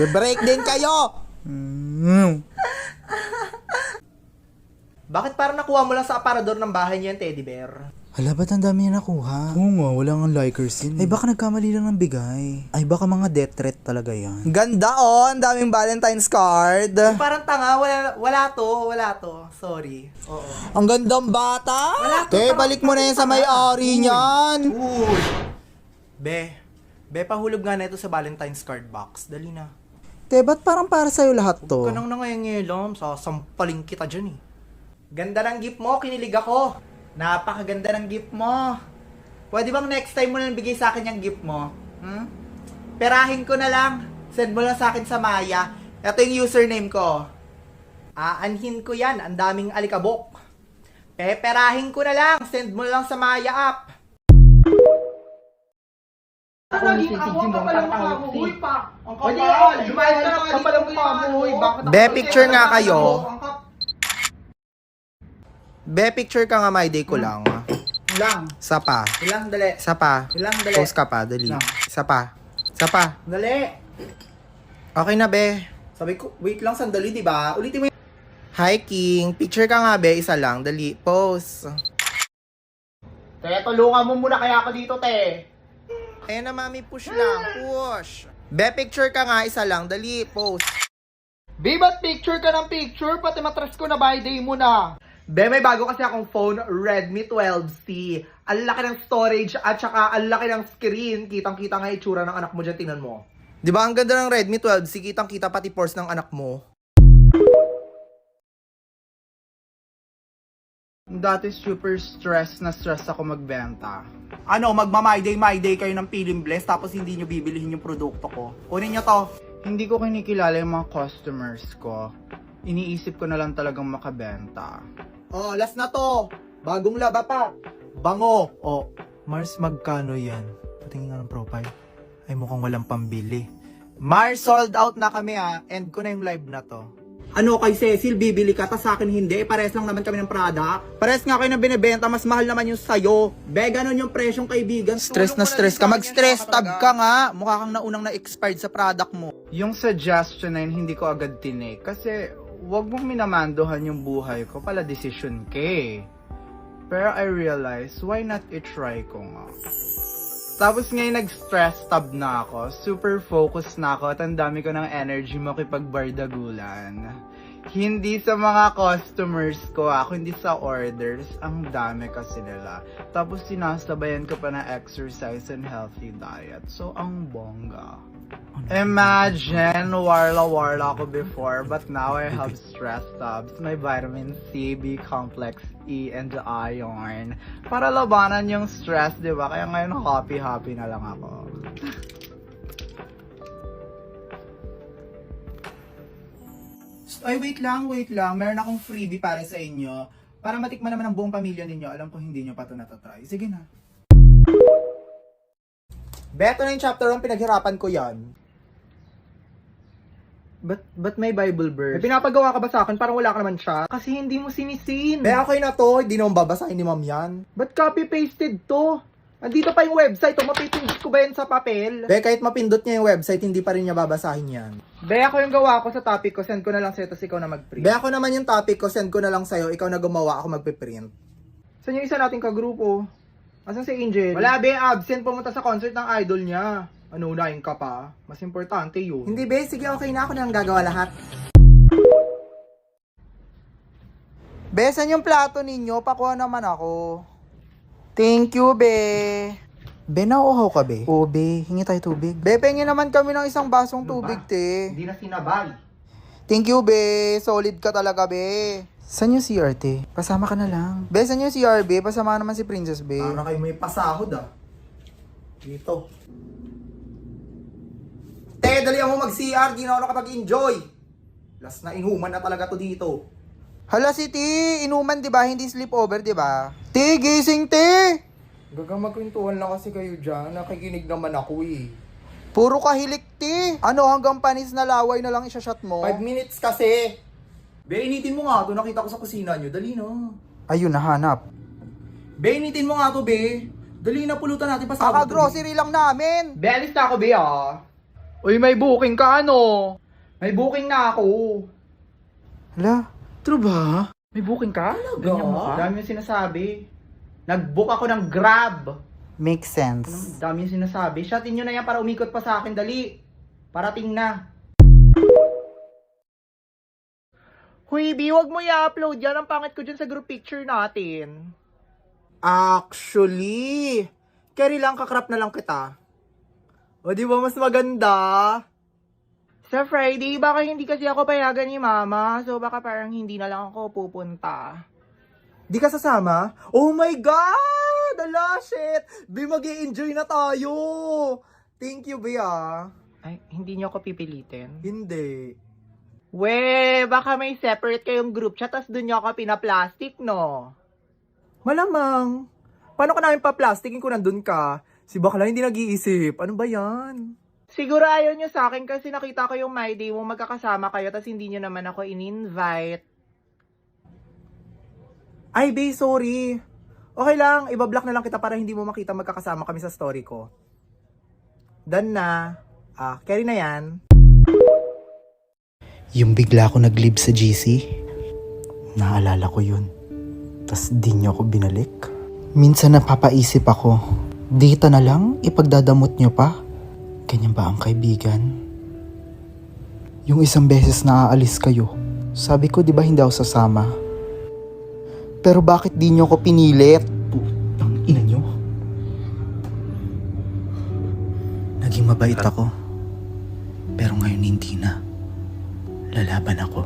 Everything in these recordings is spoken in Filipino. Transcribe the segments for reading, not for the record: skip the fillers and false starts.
Break din kayo! Bakit parang nakuha mo lang sa aparador ng bahay niyo yung teddy bear? Hala, ba't ang dami niya nakuha? Oo nga, wala nga likers yun. Ay, baka nagkamali lang ng bigay. Ay, baka mga death threat talaga yan. Ganda oh, ang daming Valentine's card. Parang tanga, wala to. Sorry. Oo. Ang gandang bata. Wala to, Te, parang- balik mo na yan sa may-ari niyan. Uy! Be, pahulog nga na ito sa Valentine's card box. Dali na. Te, ba't parang para sa'yo lahat to? Kanang nangayangilam, sasampaling kita dyan eh. Ganda ng gift mo, kinilig ako. Napakaganda ng gift mo. Pwede bang next time mo na bigay sa akin yung gift mo? Perahin ko na lang. Send mo lang sa akin sa Maya. Ito yung username ko. Aanhin ko yan. Ang daming alikabok. Perahin ko na lang. Send mo lang sa Maya app. Be, picture nga kayo. Be, picture ka nga, my day ko lang. Lang. Isa pa. Ilang dali. Isa pa. Ilang dali. Post ka pa, dali. No. Isa pa. Isa pa. Dali. Okay na, be. Sabi ko, wait lang sandali, di ba? Ulitin mo yung... Hi, King. Picture ka nga, be. Isa lang. Dali. Post. Te, tulungan mo muna kaya ako dito, te. Ayan na, mami. Push lang. Push. Be, picture ka nga. Isa lang. Dali. Post. Ba't picture ka ng picture? Pati matras ko na by day mo na. Be, may bago kasi akong phone, Redmi 12C. Ang laki ng storage at saka ang laki ng screen. Kitang-kita nga itsura ng anak mo dyan, tingnan mo. Di ba ang ganda ng Redmi 12C, kitang-kita pati pores ng anak mo. Dati super stress ako magbenta. Ano, magma-my day kayo ng Pilim Bless tapos hindi nyo bibilihin yung produkto ko. Kunin nyo to. Hindi ko kinikilala yung mga customers ko. Iniisip ko na lang talagang makabenta. Oh, last na to. Bagong laba pa. Bango. Oh, Mars, magkano yan? Patingin nga ng profile. Ay, mukhang walang pambili. Mars, sold out na kami ha. End ko na yung live na to. Ano kay Cecil, bibili ka, tas sa akin hindi? Pares lang naman kami ng product. Pares nga kayo ng binibenta, mas mahal naman yung sayo. Be, ganun yung presyong kaibigan. Stress Tulong na mo stress din sa ka. akin Mag-stress yan, tab talaga. ka nga. Mukha kang naunang na-expired sa product mo. Yung suggestion na yun, hindi ko agad tinake. Kasi, wag mong minamandohan yung buhay ko. Pala decision ka eh. Pero I realized, why not i-try ko nga? Tapos ngayon nag-stress tab na ako. Super focused na ako. At ang dami ko ng energy makipagbardagulan. Hindi sa mga customers ko, kundi sa orders. Ang dami kasi nila. Tapos sinasabayan ko pa ng exercise and healthy diet. So, ang bongga. Imagine, warla ako before, but now I have stress tabs, my vitamin C, B complex, E, and iron. Para labanan yung stress, di ba? Kaya ngayon happy na lang ako. Ay, wait lang. Meron akong freebie para sa inyo. Para matikman naman ang buong pamilya ninyo. Alam ko hindi nyo pa ito natatry. Sige na. Beto na yung chapter 1, pinaghirapan ko yan. Ba't may Bible verse? May pinapagawa ka ba sa akin? Parang wala ka naman siya. Kasi hindi mo sinisin. Be, okay na to. Hindi naman babasahin ni ma'am yan. Ba't copy-pasted to? Andito pa yung website. Mapipindot ko ba yan sa papel? Be, kahit mapindot niya yung website, hindi pa rin niya babasahin yan. Be, ako yung gawa ko sa topic ko. Send ko na lang sa'yo, tapos ikaw na mag-print. Be, ako naman yung topic ko. Send ko na lang sa'yo. Ikaw na gumawa. Ako magpiprint. Saan yung isa nating kagrupo? Asan si Angel? Wala, be. Absent. Pumunta sa concert ng idol niya. Ano, unahin ka pa? Mas importante yun. Hindi, be. Sige, okay na. Ako na lang gagawa lahat. Be, saan yung plato ninyo? Pakuha naman ako. Thank you, be. Be, nauuhaw ka, be? Oo, be. Hingi tayo tubig. Be, pengi naman kami ng isang basong Ano tubig, ba? te. Hindi na sinabay. Thank you, be. Solid ka talaga, be. Saan yung CRT? Pasama ka na lang. Be, saan yung CR, be? Pasama naman si Princess, be. Para kayo may pasahod, ah. Dito. Te, dali mo mag-CR. Di na ako nakapag-enjoy. Last na inuman na talaga to dito. Hala, si Ti. Inuman, di ba? Hindi sleepover, di ba? Ti, gising, Ti! Gaga magkwentuhan lang kasi kayo dyan. Nakikinig naman ako eh. Puro kahilik, Ti. Ano, hanggang panis na laway na lang isa-shot mo? 5 minutes kasi. Be, initin mo nga to. Nakita ko sa kusina nyo. Dali no. Ayun, nahanap. Be, initin mo nga to, be. Dali na, pulutan natin pasabot. Kaka-grocery lang namin. Be, alis na ako, be, ah. Uy, may booking ka ano? May booking na ako. Hala, True ba? May booking ka? Ganyan mo ka? Dami yung sinasabi. Nag-book ako ng Grab. makes sense. Dami yung sinasabi. Shotin nyo na yan para umikot pa sa akin. Dali. Parating na. Huy, B, wag mo i-upload yan. Ang pangit ko dyan sa group picture natin. Actually, carry lang, kakrap na lang kita. O di ba mas maganda? Sa Friday, baka hindi kasi ako payagan ni Mama. So baka parang hindi na lang ako pupunta. Di ka sasama? Oh my God! Ala, shit! Be, mag-i-enjoy na tayo! Thank you, Be, ah. Ay, hindi niyo ako pipilitin. Hindi. We, baka may separate kayong group chat tas doon niyo ako pinaplastic, no? Malamang. Paano ka namin pa-plastikin kung nandun ka? Si bakla hindi nag-iisip. Ano ba yan? Siguro ayaw niyo sa akin kasi nakita ko yung My Day mo magkakasama kayo tas hindi niyo naman ako in-invite. Ay, Be, sorry. Okay lang, ibablock na lang kita para hindi mo makita magkakasama kami sa story ko. Done na. Carry na yan. Yung bigla ako nag-leave sa GC, naalala ko yun. Tas di niyo ako binalik. Minsan napapaisip ako, dita na lang, ipagdadamot niyo pa? Ganyan ba ang kaibigan? Yung isang beses na aalis kayo, sabi ko di ba hindi ako sasama? Pero bakit di niyo ako pinilit? Putang ina niyo. Naging mabait ako. Pero ngayon hindi na. Lalaban ako.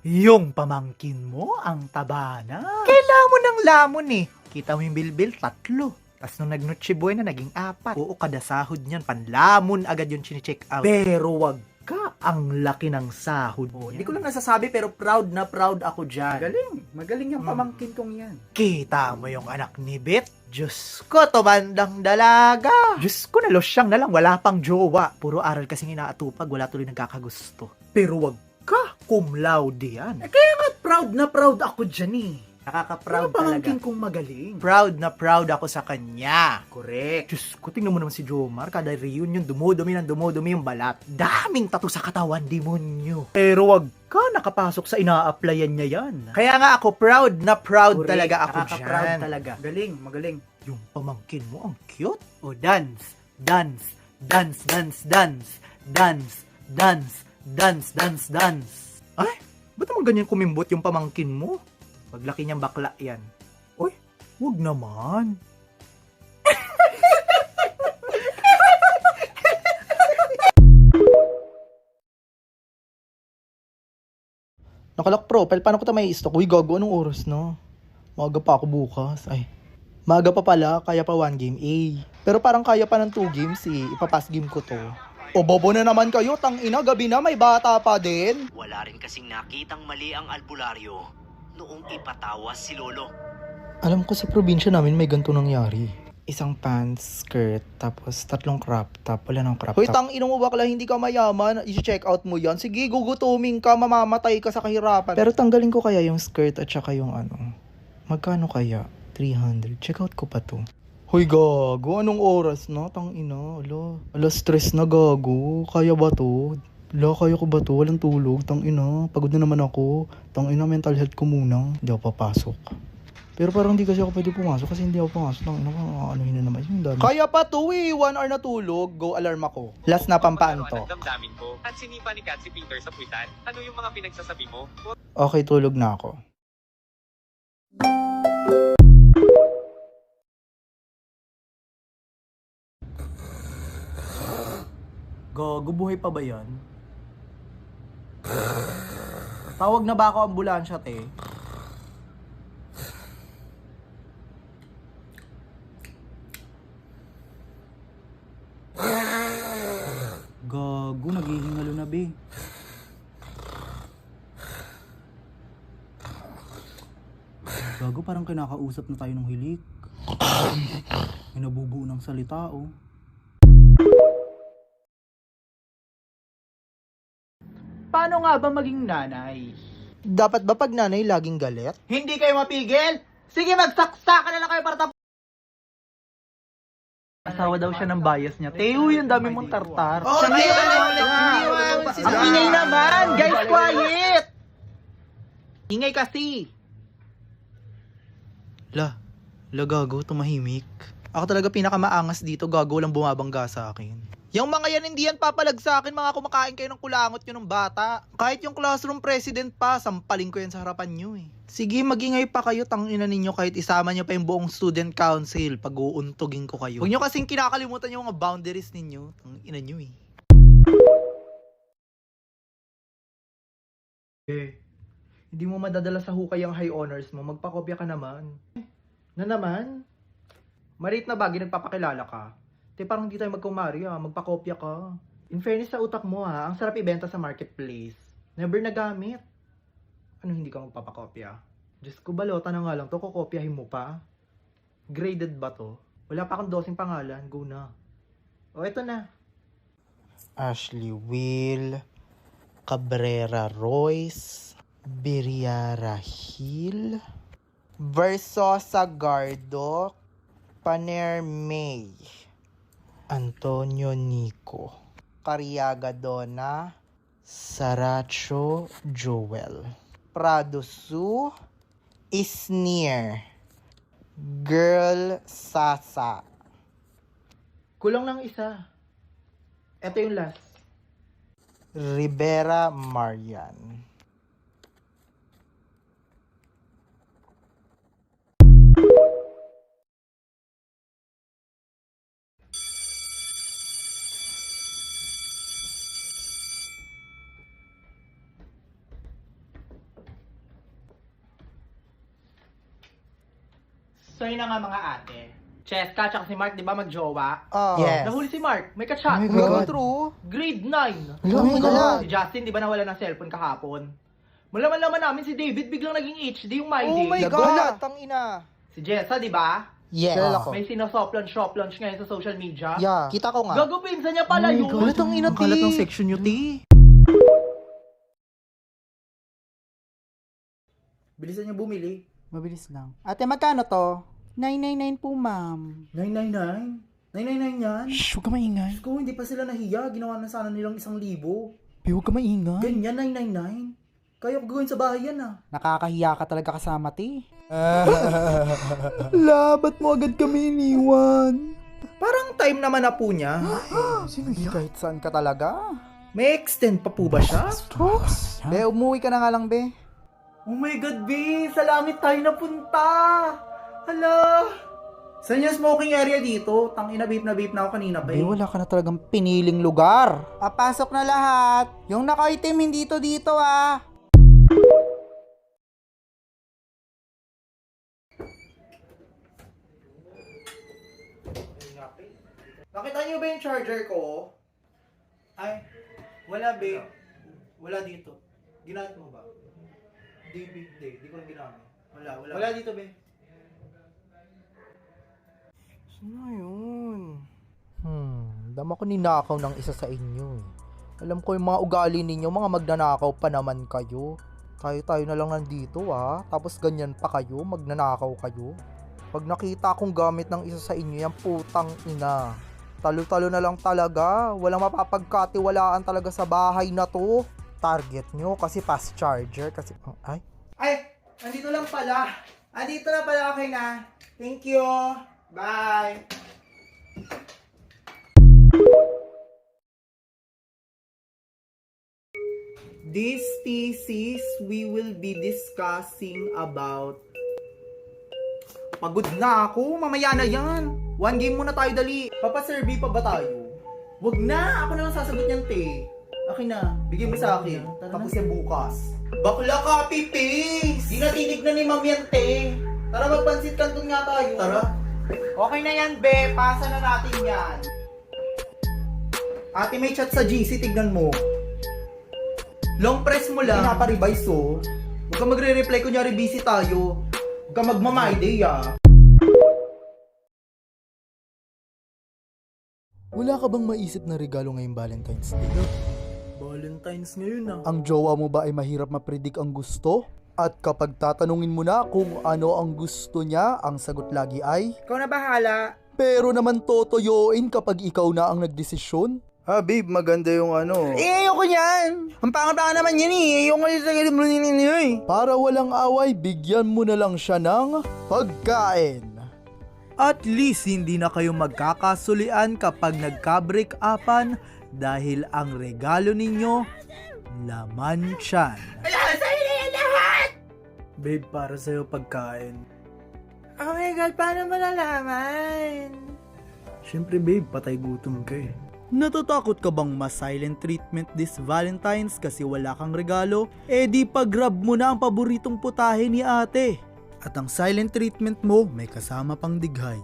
Yung pamangkin mo, ang taba na. Kailangan ng lamon eh. Kita mo yung bilbil, 3. Tapos nung nag-Noche Buena, naging 4. Oo, kada sahod niyan, panlamon agad yung chine-check out. Pero wag ka, ang laki ng sahod niya. Hindi ko lang nasasabi, pero proud na proud ako dyan. Magaling yung pamangkin kong yan. Kita mo yung anak ni Bet? Diyos ko, tumandang dalaga. Diyos ko, nalosyang na lang, wala pang jowa. Puro aral kasing inaatupag, wala tuloy nagkakagusto. Pero wag ka, cum laude yan. Kaya nga proud na proud ako dyan eh. Nakaka-proud talaga. Pamangkin kong magaling. Proud na proud ako sa kanya. Correct. Diyos ko, tingnan mo naman si Jomar. Kada reunion, dumudumi yung balat. Daming tattoo sa katawan, demonyo. Pero wag ka, nakapasok sa ina-applyan niya yan. Kaya nga ako, proud na proud Correct. talaga ako dyan. Nakaka-proud talaga. Magaling. Yung pamangkin mo, ang cute. O, dance, dance, dance, dance, dance, dance, dance, dance, dance, dance. Ay, ba't naman ganyan kumimbot yung pamangkin mo? Paglaki niyang bakla yan. Uy, wag naman. Nakalock profile, paano ko ito may stock? Uy, gago, anong oras na? Maaga pa ako bukas. Ay, maaga pa pala, kaya pa 1 game A. Pero parang kaya pa ng 2 games eh. Ipapass game ko to. O bobo na naman kayo, tangina, gabi na, may bata pa din. Wala rin kasing nakitang mali ang albularyo noong ipatawas si Lolo. Alam ko sa probinsya namin may ganito nangyari. Isang pants, skirt, tapos 3 crop top. Wala ng crop top. Hoy, tangina mo bakla, hindi ka mayaman. I-check out mo yan. Sige, gugutuming ka, mamamatay ka sa kahirapan. Pero tanggalin ko kaya yung skirt at saka yung ano. Magkano kaya? 300. Check out ko pa to. Hoy, gago. Anong oras na? Tangina. Ala, stress na, gago. Kaya ba to? Ala, kaya ko ba to? Walang tulog. Tangina. Pagod na naman ako. Tangina, mental health ko muna. Hindi ako papasok. Pero parang hindi kasi ako pwede pumasok kasi hindi ako pumasok. Tangina, anuhin na naman. Yung dami. Kaya pa to eh. 1 hour na tulog. Go alarm ako. Last na pampaan to. Ang damdamin ko at sinipa ni Kat si Peter sa puwitan. Ano yung mga pinagsasabi mo? Okay, tulog na ako. Gago, buhay pa ba yan? Tawag na ba ako ambulansya, te? Gago, naghihingalo na, be. Gago, parang kinakausap na tayo ng hilik. May nabubuo ng salita, oh. Paano nga ba maging nanay? Dapat ba pag nanay laging galit? Hindi kayo mapigil? Sige, magsaksa ka na lang kayo para Nagsasawa daw siya ng bias niya. Teo, yung dami mong tartar. Oh, Siya Teo! ngayon, Ang ingay naman! Guys, quiet! Ingay kasi! Gago, tumahimik. Ako talaga pinakamaangas dito, gago, walang bumabangga sa akin. Yung mga yan, hindi yan papalag sa akin, mga kumakain kayo ng kulangot nyo ng bata. Kahit yung classroom president pa, sampaling ko yan sa harapan nyo eh. Sige, magingay pa kayo, tangina ninyo, kahit isama nyo pa yung buong student council, pag-uuntugin ko kayo. Huwag nyo kasing kinakalimutan yung mga boundaries ninyo, tangina nyo eh. Hindi mo madadala sa hukay ang high honors mo, magpakopya ka naman. Na naman? Marit na bagay nagpapakilala ka. Te, parang hindi tayo magkumari magpakopya ka. In fairness sa utak mo ang sarap ibenta sa marketplace. Never nagamit. Ano hindi ka magpapakopya? Diyos ko, balota na nga lang to, kukopyahin mo pa. Graded ba to? Wala pa akong 12 pangalan, go na. O, eto na. Ashley Will, Cabrera Royce, Biriara Hill, Versosa Gardo, Paner May, Antonio Nico, Cariaga Donna, Saracho Joel, Prado Su, Isnir, Girl Sasa. Kulang lang isa. Eto yung last. Rivera Marian. So yun na nga mga ate. Cheska tsaka si Mark, di ba magjowa? Yes. Nahuli si Mark, may kachat. Oh my God. True. Grade 9. Oh my God. Si Justin, di ba nawala ng cellphone kahapon? Malaman-laman namin si David biglang naging HD yung My Day. Oh my God. Tangina. Si Jessa, di ba? Yes. May sinosop-launch ngayon sa social media. Yeah. Kita ko nga. Gago pinsan niya pala yun. Kalat ang ina, Kalat ng section nyo, ti. Bilisan niyo bumili. Mabilis lang. Ate, magkano to? 999 po, ma'am. 999? 999 yan? Shh, huwag ka maingay. Ko, hindi pa sila nahiya. Ginawa na sana nilang 1,000. Huwag ka maingay. Ganyan, 999. Kaya ko gawin sa bahay yan Nakakahiya ka talaga kasama, ti. Ba't mo agad kami iniwan? Parang time naman na po niya. Sino yan? Kahit saan ka talaga. May extend pa po ba siya? Be, umuwi ka na nga lang, be. Oh my God, B! Sa langit tayo napunta! Hala! Saan yung smoking area dito? Tangina, vape na ako kanina pa Be, wala ka na talagang piniling lugar. Papasok na lahat. Yung naka-item hindi to dito, Nakita niyo ba yung charger ko? Ay, wala, B. Wala dito. Ginamit mo ba? Di ko lang ginamit. Wala. Wala dito, be. Sino yun? Dama ko ninakaw ng isa sa inyo eh. Alam ko yung mga ugali ninyo, mga magnanakaw pa naman kayo. Tayo na lang nandito tapos ganyan pa kayo, magnanakaw kayo. Pag nakita akong gamit ng isa sa inyo, yan putang ina. Talo-talo na lang talaga, walang mapapagkatiwalaan talaga sa bahay na to. Target nyo kasi fast charger kasi Ay, andito lang pala. Andito na pala, okay na. Thank you. Bye. This thesis, we will be discussing about... Pagod na ako, mamaya na yan. One game muna tayo, dali. Papasurvey pa ba tayo? Wag na, ako na lang sasagot niyan, te. Akin na, bigyan mo sa akin. Tapos yan bukas. Bakla copy paste! Di na tinignan ni ma'am yan, te. Tara, magpansit kanton nga tayo. Tara. Okay na yan, be. Pasa na natin yan. Ate, may chat sa GC, tignan mo. Long press mo lang. Pinapa-revise, oh. Huwag ka magre-reply, kunyari busy tayo. Huwag ka magmamay-day, wala ka bang maisip na regalo ngayong Valentine's Day? Valentine's ngayon, Ang jowa mo ba ay mahirap ma-predict ang gusto? At kapag tatanungin mo na kung ano ang gusto niya, ang sagot lagi ay, Ikaw na bahala. pero naman totoyoin kapag ikaw na ang nagdesisyon. Ah, babe, maganda yung ano. Ayoko yan. Ang pangat-pangat naman yan eh. Ayoko yung sa galim ninyo eh. Para walang away, bigyan mo na lang siya ng pagkain. At least hindi na kayo magkakasulian kapag nagka-break-upan dahil ang regalo ninyo, laman tiyan. Babe, para sa'yo pagkain. Oh my God, paano malalaman? Siyempre babe, patay gutom ka eh. Natatakot ka bang ma-silent treatment this Valentine's kasi wala kang regalo? Eh di pag-grab mo na ang paboritong putahe ni ate. At ang silent treatment mo may kasama pang dighay.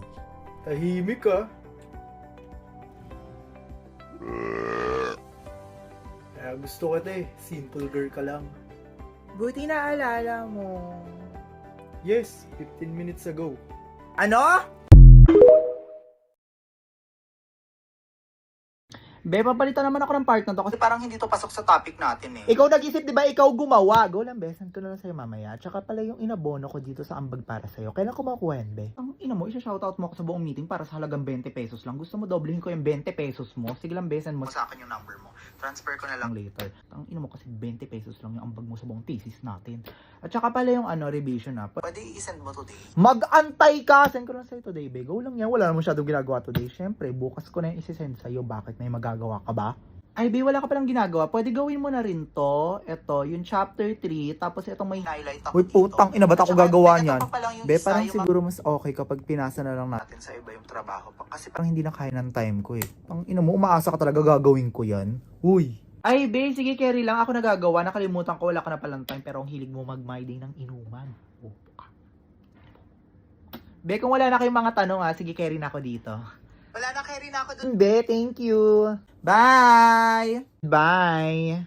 Tahimik ka. Kaya gusto ka te, simple girl ka lang. Buti na alala mo. Yes, 15 minutes ago. Ano? Be, papalitan naman ako ng part na to kasi parang hindi to pasok sa topic natin eh. Ikaw nag-isip, di ba? Ikaw gumawa. Go lang, be. Send ko na lang sa'yo mamaya. Tsaka pala yung inabono ko dito sa ambag para sa'yo. Kailan ko makuha yan, be? Ang ina mo, isa-shoutout mo ako sa buong meeting para sa halagang 20 pesos lang. Gusto mo doblehin ko yung 20 pesos mo? Sige lang, be, send mo sa akin yung number mo. Transfer ko na lang later. Ang ina mo kasi 20 pesos lang yung ambag mo sa buong thesis natin. At saka pala yung revision na. Pwede i-send mo today. Mag-antay ka! Send ko lang sa'yo today, be. Go lang yan. Wala na masyadong ginagawa today. Siyempre, bukas ko na yung isi-send sa'yo. Bakit? May magagawa ka ba? Ay, be, wala ka palang ginagawa. Pwede gawin mo na rin to. Ito, yung chapter 3. Tapos itong may highlight ako Uy, putang ina, ba't ako gagawa niyan? Be, parang siguro mas okay kapag pinasa na lang natin sa iba yung trabaho. Kasi parang hindi na kaya ng time ko eh. Ang ina mo, umaasa ka talaga gagawin ko yan. Uy. Ay, be, sige, carry lang. Ako nagagawa. Nakalimutan ko, wala ka na palang time. Pero ang hilig mo mag-my day ng inuman. Upo ka. Be, kung wala na kayong mga tanong sige, carry na ako dito. Wala na, carry na ako dun, be. Thank you. Bye! Bye!